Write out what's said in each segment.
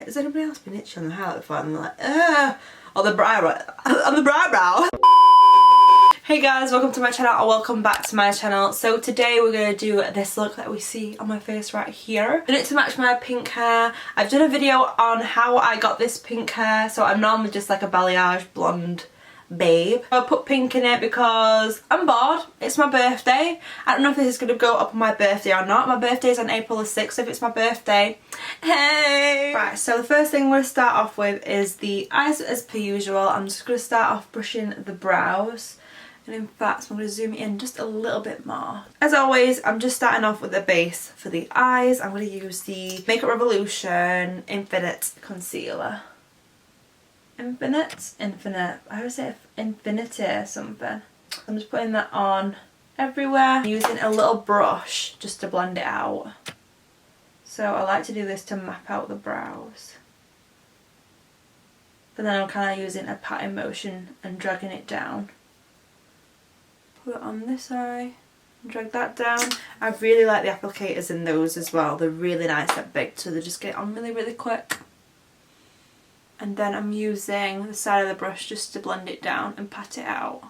Has anybody else been itchy on the hair before and they're like, ugh, on the brow. Hey guys, welcome to my channel or welcome back to my channel. So today we're going to do this look that we see on my face right here. I did it to match my pink hair. I've done a video on how I got this pink hair. So I'm normally just like a balayage blonde babe. I put pink in it because I'm bored. It's my birthday. I don't know if this is going to go up on my birthday or not. My birthday is on April the 6th, so if it's my birthday, hey! Right, so the first thing I'm going to start off with is the eyes as per usual. I'm just going to start off brushing the brows. And in fact, I'm going to zoom in just a little bit more. As always, I'm just starting off with the base for the eyes. I'm going to use the Makeup Revolution Infinite Concealer. Infinite? I would say infinity or something. I'm just putting that on everywhere. I'm using a little brush just to blend it out. So I like to do this to map out the brows. But then I'm kind of using a patting motion and dragging it down. Put it on this eye and drag that down. I really like the applicators in those as well. They're really nice and big, so they just get on really quick. And then I'm using the side of the brush just to blend it down and pat it out.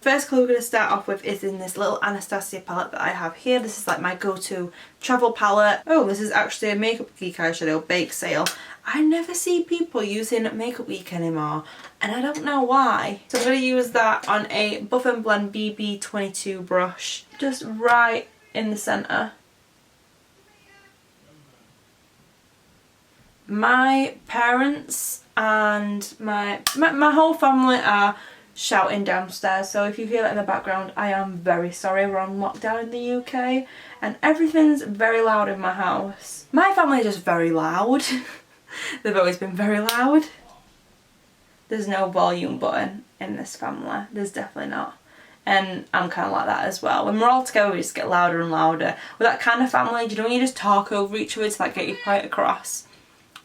First colour we're going to start off with is in this little Anastasia palette that I have here. This is like my go-to travel palette. Oh, this is actually a Makeup Geek eyeshadow bake sale. I never see people using Makeup Geek anymore, and I don't know why. So I'm going to use that on a Buff and Blend BB22 brush, just right in the centre. My parents and my whole family are shouting downstairs, so if you hear that in the background, I am very sorry. We're on lockdown in the UK and everything's very loud in my house. My family is just very loud. They've always been very loud. There's no volume button in this family. There's definitely not. And I'm kind of like that as well. When we're all together, we just get louder and louder. With that kind of family, do you know when you just talk over each other to like get your point across?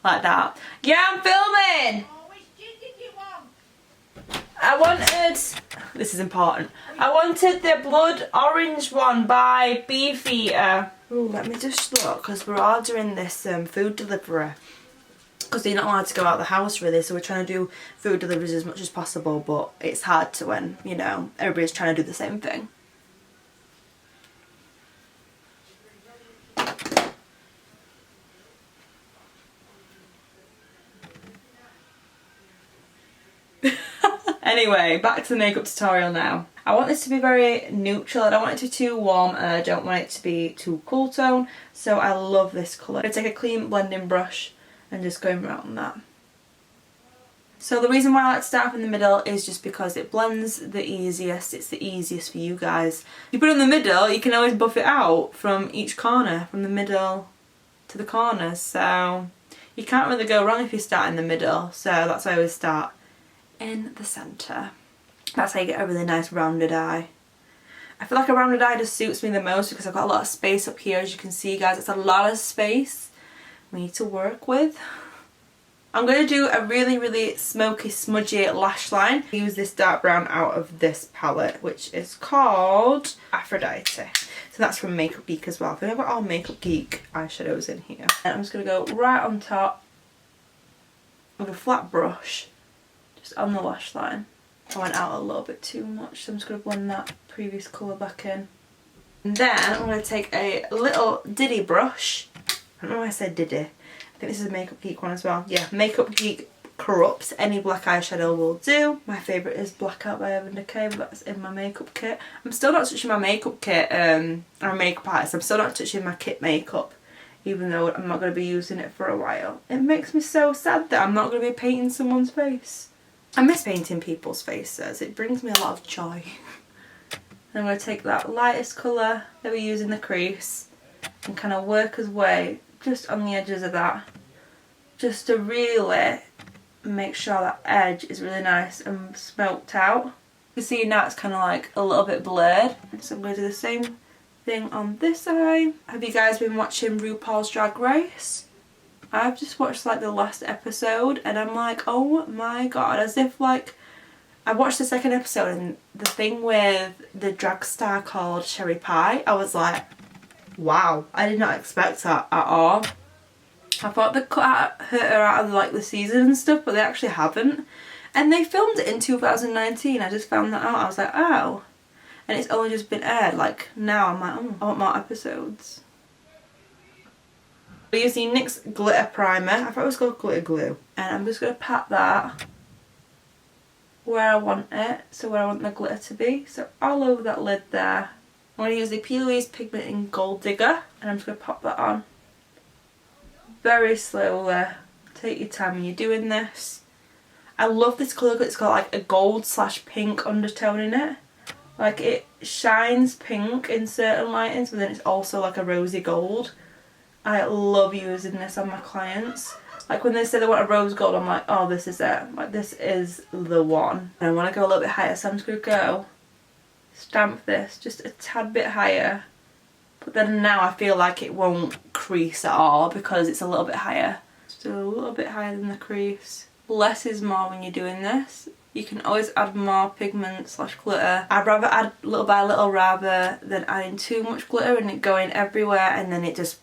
Like that. Yeah, I'm filming! I wanted, this is important, I wanted the blood orange one by Beefeater. Ooh, let me just look, because we're ordering this food delivery. Because you're not allowed to go out of the house really, so we're trying to do food deliveries as much as possible, but it's hard to when, you know, everybody's trying to do the same thing. Anyway, back to the makeup tutorial now. I want this to be very neutral. I don't want it to be too warm and I don't want it to be too cool tone. So I love this colour. I'm going to take a clean blending brush and just go around that. So the reason why I like to start off in the middle is just because it blends the easiest. It's the easiest for you guys. If you put it in the middle, you can always buff it out from each corner, from the middle to the corners. So you can't really go wrong if you start in the middle. So that's why I always start in the centre. That's how you get a really nice rounded eye. I feel like a rounded eye just suits me the most because I've got a lot of space up here, as you can see guys. It's a lot of space we need to work with. I'm going to do a really smoky smudgy lash line. I use this dark brown out of this palette, which is called Aphrodite. So that's from Makeup Geek as well. I think I've got all Makeup Geek eyeshadows in here. And I'm just going to go right on top with a flat brush on the lash line. I went out a little bit too much, so I'm just going to blend that previous colour back in. And then I'm going to take a little Diddy brush. I don't know why I said Diddy. I think this is a Makeup Geek one as well. Yeah, Makeup Geek Corrupts. Any black eyeshadow will do. My favourite is Blackout by Urban Decay, but that's in my makeup kit. I'm still not touching my makeup kit, or makeup artist. I'm still not touching my kit makeup, even though I'm not going to be using it for a while. It makes me so sad that I'm not going to be painting someone's face. I miss painting people's faces. It brings me a lot of joy. I'm going to take that lightest colour that we use in the crease and kind of work his way just on the edges of that, just to really make sure that edge is really nice and smoked out. You can see now it's kind of like a little bit blurred, so I'm going to do the same thing on this side. Have you guys been watching RuPaul's Drag Race? I've just watched like the last episode and I'm like, oh my god, as if like I watched the second episode and the thing with the drag star called Cherry Pie, I was like, wow, I did not expect that at all. I thought they'd cut her out of like the season and stuff, but they actually haven't. And they filmed it in 2019. I just found that out. I was like, oh. And it's only just been aired. Like now I'm like, oh, I want more episodes. I use the NYX glitter primer. I thought it was called glitter glue. And I'm just going to pat that where I want it. So where I want the glitter to be. So all over that lid there. I'm going to use the P. Louise Pigment in Gold Digger. And I'm just going to pop that on. Very slowly. Take your time when you're doing this. I love this colour because it's got like a gold/pink undertone in it. Like it shines pink in certain lightings, but then it's also like a rosy gold. I love using this on my clients. Like when they say they want a rose gold, I'm like, oh, this is it. Like this is the one. And I want to go a little bit higher, so I'm just going to go stamp this just a tad bit higher. But then now I feel like it won't crease at all because it's a little bit higher. Just a little bit higher than the crease. Less is more when you're doing this. You can always add more pigment/glitter. I'd rather add little by little rather than adding too much glitter and it going everywhere and then it just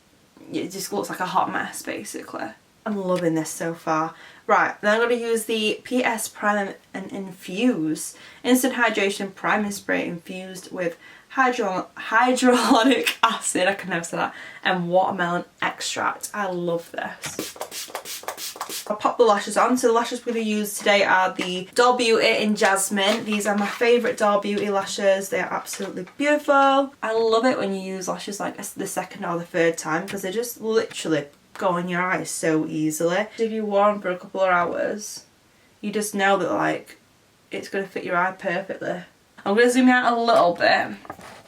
looks like a hot mess basically. I'm loving this so far. Right, then I'm going to use the PS Prime and Infuse Instant Hydration Priming Spray infused with hyaluronic acid, I can never say that, and watermelon extract. I love this. I'll pop the lashes on. So the lashes we're going to use today are the Doll Beauty in Jasmine. These are my favourite Doll Beauty lashes. They are absolutely beautiful. I love it when you use lashes like the second or the third time because they just literally go in your eyes so easily. If you wear them for a couple of hours, you just know that like it's going to fit your eye perfectly. I'm going to zoom out a little bit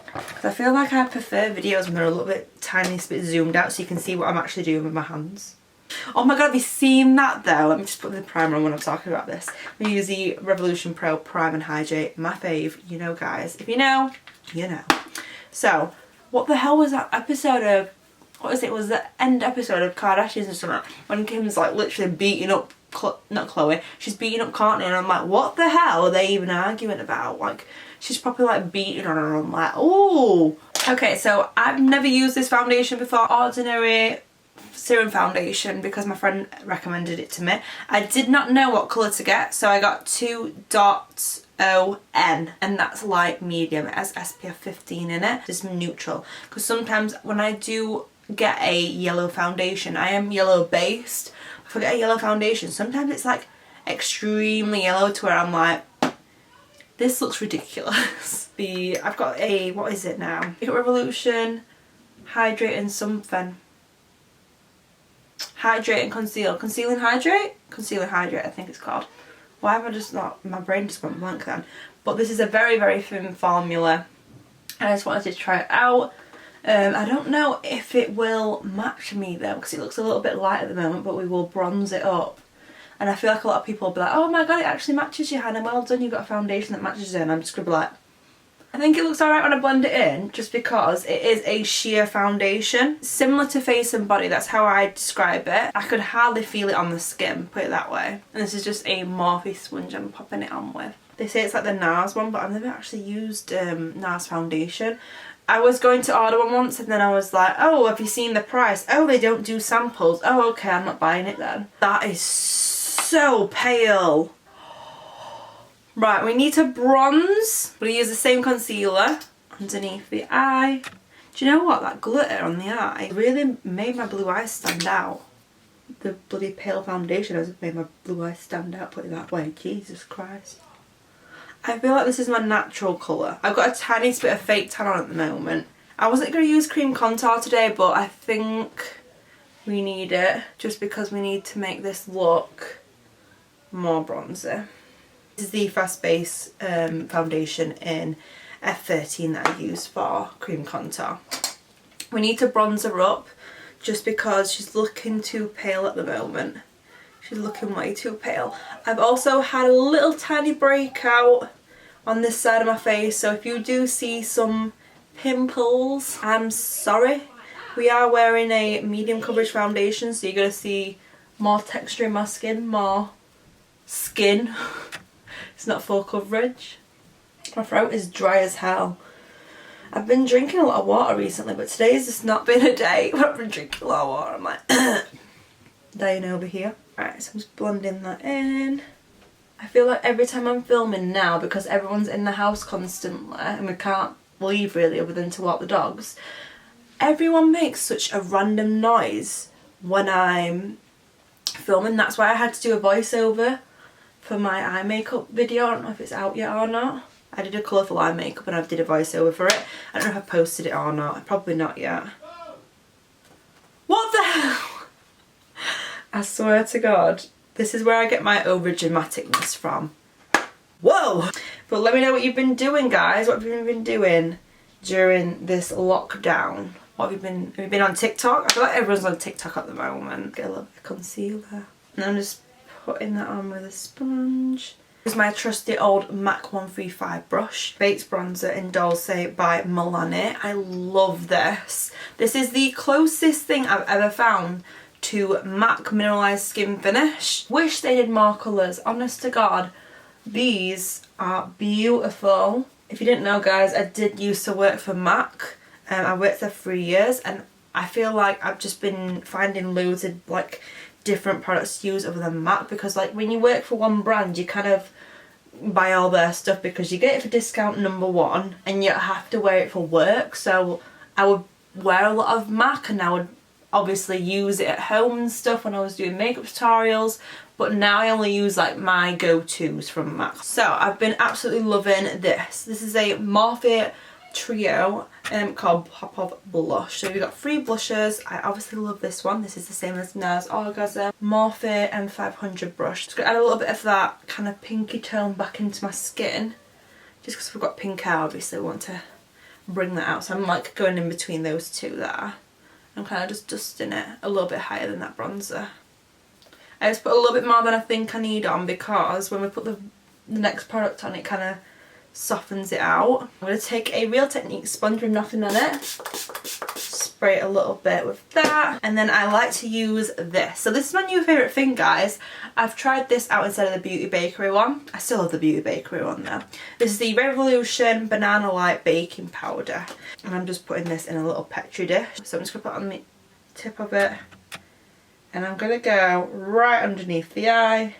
because I feel like I prefer videos when they're a little bit tiny bit zoomed out so you can see what I'm actually doing with my hands. Oh my god, have you seen that though? Let me just put the primer on when I'm talking about this. We use the Revolution Pro Prime and Hydrate, my fave. You know guys, if you know, you know. So, what the hell was that episode of, what was it? It was the end episode of Kardashians or something when Kim's like literally beating up, not Chloe, she's beating up Kourtney and I'm like, what the hell are they even arguing about? Like, she's probably like beating on her and I'm like, ooh. Okay, so I've never used this foundation before, Ordinary Serum Foundation, because my friend recommended it to me. I did not know what colour to get, so I got 2.0N and that's light medium. It has SPF 15 in it. It's neutral because sometimes when I do get a yellow foundation, I am yellow based. If I get a yellow foundation, sometimes it's like extremely yellow to where I'm like, this looks ridiculous. I've got a, what is it now? Revolution Hydrate and something. Hydrate and Conceal. Conceal and Hydrate? Conceal and Hydrate I think it's called. Why have I just not, my brain just went blank then. But this is a very, very thin formula. I just wanted to try it out. I don't know if it will match me though because it looks a little bit light at the moment, but we will bronze it up. And I feel like a lot of people will be like, oh my god, it actually matches you, Hannah, well done, you've got a foundation that matches you. And I'm just going to be like, I think it looks alright when I blend it in, just because it is a sheer foundation. Similar to Face and Body, that's how I describe it. I could hardly feel it on the skin, put it that way. And this is just a Morphe sponge I'm popping it on with. They say it's like the NARS one, but I've never actually used NARS foundation. I was going to order one once and then I was like, oh, have you seen the price? Oh, they don't do samples. Oh, okay, I'm not buying it then. That is so pale. Right, we need to bronze. We'll use the same concealer underneath the eye. Do you know what? That glitter on the eye really made my blue eyes stand out. The bloody pale foundation has made my blue eyes stand out, put it that way. Jesus Christ. I feel like this is my natural colour. I've got a tiny bit of fake tan on at the moment. I wasn't going to use cream contour today, but I think we need it just because we need to make this look more bronzy. This is the Fast Base foundation in F13 that I use for cream contour. We need to bronze her up just because she's looking too pale at the moment. She's looking way too pale. I've also had a little tiny breakout on this side of my face, so if you do see some pimples, I'm sorry. We are wearing a medium coverage foundation, so you're going to see more texture in my skin, more skin. It's not full coverage. My throat is dry as hell. I've been drinking a lot of water recently, but today's just not been a day where I've been drinking a lot of water. I'm like, dying over here. Right, so I'm just blending that in. I feel like every time I'm filming now, because everyone's in the house constantly and we can't leave really other than to walk the dogs, everyone makes such a random noise when I'm filming. That's why I had to do a voiceover for my eye makeup video. I don't know if it's out yet or not. I did a colourful eye makeup and I did a voiceover for it. I don't know if I posted it or not. Probably not yet. What the hell? I swear to God, this is where I get my over dramaticness from. Whoa! But let me know what you've been doing, guys. What have you been doing during this lockdown? What have you been on TikTok? I feel like everyone's on TikTok at the moment. Get a little bit of concealer. And I'm just putting that on with a sponge. This is my trusty old MAC 135 brush. Baked Bronzer in Dolce by Milani. I love this. This is the closest thing I've ever found to MAC Mineralized Skin Finish. Wish they did more colours. Honest to God, these are beautiful. If you didn't know, guys, I did used to work for MAC. I worked there for 3 years and I feel like I've just been finding loads of like different products to use other than MAC, because like when you work for one brand you kind of buy all their stuff because you get it for discount, number one, and you have to wear it for work. So I would wear a lot of MAC and I would obviously use it at home and stuff when I was doing makeup tutorials, but now I only use like my go-tos from MAC. So I've been absolutely loving this. This is a Morphe trio called Pop of Blush. So we've got 3 blushes. I obviously love this one. This is the same as NARS Orgasm. Morphe M500 brush. Just gonna add a little bit of that kind of pinky tone back into my skin. Just because we've got pink hair, obviously we want to bring that out. So I'm like going in between those two there. I'm kind of just dusting it a little bit higher than that bronzer. I just put a little bit more than I think I need on, because when we put the next product on, it kind of softens it out. I'm going to take a Real Technique sponge with nothing on it, spray it a little bit with that, and then I like to use this. So this is my new favourite thing, guys. I've tried this out instead of the Beauty Bakery one. I still love the Beauty Bakery one though. This is the Revolution Banana Light Baking Powder, and I'm just putting this in a little Petri dish. So I'm just going to put it on the tip of it, and I'm going to go right underneath the eye.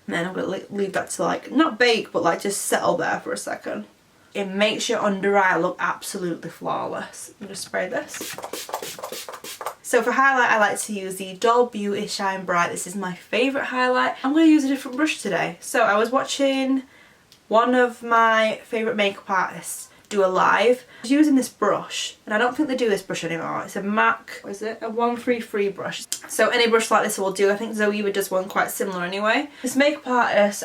And then I'm going to leave that to like, not bake, but like just settle there for a second. It makes your under eye look absolutely flawless. I'm just spray this. So for highlight, I like to use the Doll Beauty Shine Bright. This is my favourite highlight. I'm going to use a different brush today. So I was watching one of my favourite makeup artists do a live. I was using this brush, and I don't think they do this brush anymore. It's a MAC, what is it? A 133 brush. So any brush like this will do. I think Zoeva does one quite similar anyway. This makeup artist,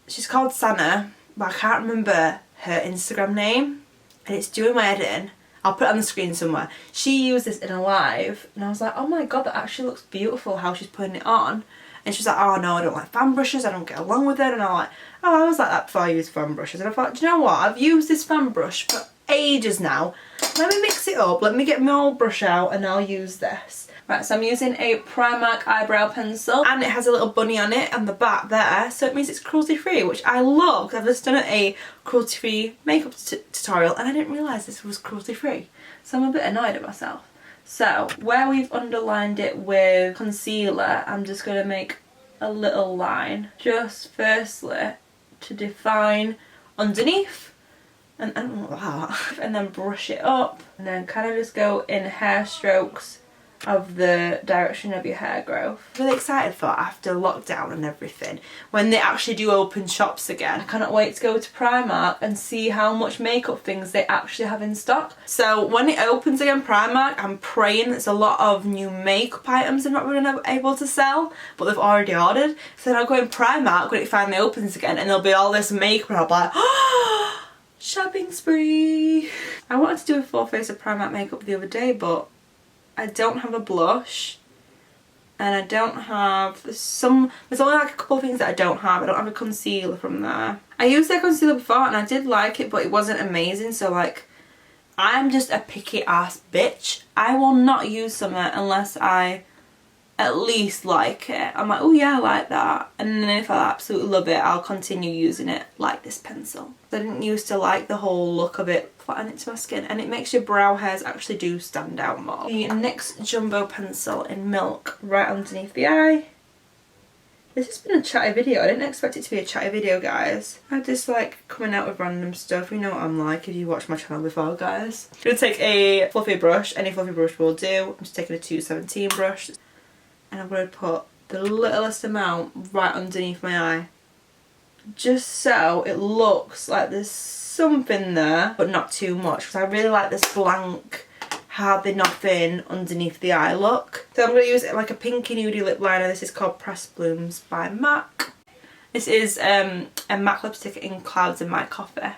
she's called Sana, but I can't remember her Instagram name, and it's doing my head in. I'll put it on the screen somewhere. She used this in a live, and I was like, oh my God, that actually looks beautiful how she's putting it on. And she's like, oh no, I don't like fan brushes, I don't get along with it. And I'm like, oh, I was like that before I used fan brushes. And I thought, do you know what, I've used this fan brush for ages now. Let me mix it up, let me get my old brush out, and I'll use this. Right, so I'm using a Primark eyebrow pencil, and it has a little bunny on it on the back there, so it means it's cruelty free, which I love, because I've just done a cruelty free makeup tutorial and I didn't realise this was cruelty free. So I'm a bit annoyed at myself. So where we've underlined it with concealer, I'm just going to make a little line, just firstly to define underneath, and then brush it up, and then kind of just go in hair strokes of the direction of your hair growth. I'm really excited for after lockdown and everything, when they actually do open shops again. I cannot wait to go to Primark and see how much makeup things they actually have in stock. So when it opens again, Primark, I'm praying there's a lot of new makeup items they're not really able to sell, but they've already ordered. So then I'll go in Primark when it finally opens again, and there'll be all this makeup, and I'll be like, oh, shopping spree. I wanted to do a full face of Primark makeup the other day, but I don't have a blush, and I don't have there's only like a couple of things that I don't have. I don't have a concealer from there. I used their concealer before and I did like it, but it wasn't amazing. So like, I'm just a picky ass bitch. I will not use something unless I at least like it. I'm like, oh yeah, I like that, and then if I absolutely love it, I'll continue using it, like this pencil. I didn't used to like the whole look of it flatten it to my skin, and it makes your brow hairs actually do stand out more. The NYX Jumbo Pencil in Milk right underneath the eye. This has been a chatty video. I didn't expect it to be a chatty video, guys. I just like coming out with random stuff. You know what I'm like if you watch my channel before, guys. I'm going to take a fluffy brush. Any fluffy brush will do. I'm just taking a 217 brush. And I'm going to put the littlest amount right underneath my eye. Just so it looks like there's something there, but not too much. Because I really like this blank, hardly nothing underneath the eye look. So I'm going to use it like a pinky nudie lip liner. This is called Pressed Blooms by MAC. This is a MAC lipstick in Clouds in My Coffee.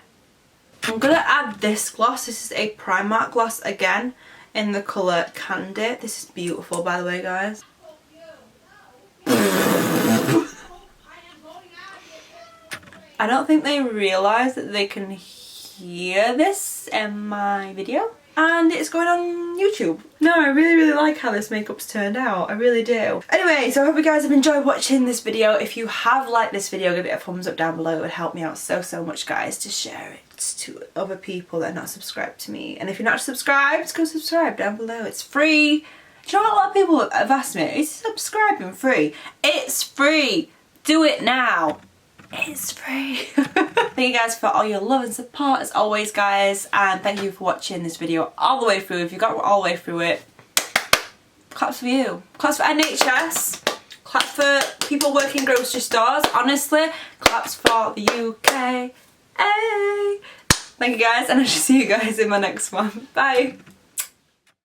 I'm going to add this gloss. This is a Primark gloss again in the colour Candy. This is beautiful, by the way, guys. I don't think they realise that they can hear this in my video. And it's going on YouTube. No, I really like how this makeup's turned out. I really do. Anyway, so I hope you guys have enjoyed watching this video. If you have liked this video, give it a thumbs up down below. It would help me out so much, guys, to share it to other people that are not subscribed to me. And if you're not subscribed, go subscribe down below. It's free. Do you know what a lot of people have asked me? Is subscribing free? It's free. Do it now. It's free. Thank you guys for all your love and support as always, guys, and thank you for watching this video all the way through. If you got all the way through it, claps for you. Claps for NHS. Claps for people working grocery stores. Honestly, claps for the UK. Hey. Thank you guys, and I shall see you guys in my next one. Bye.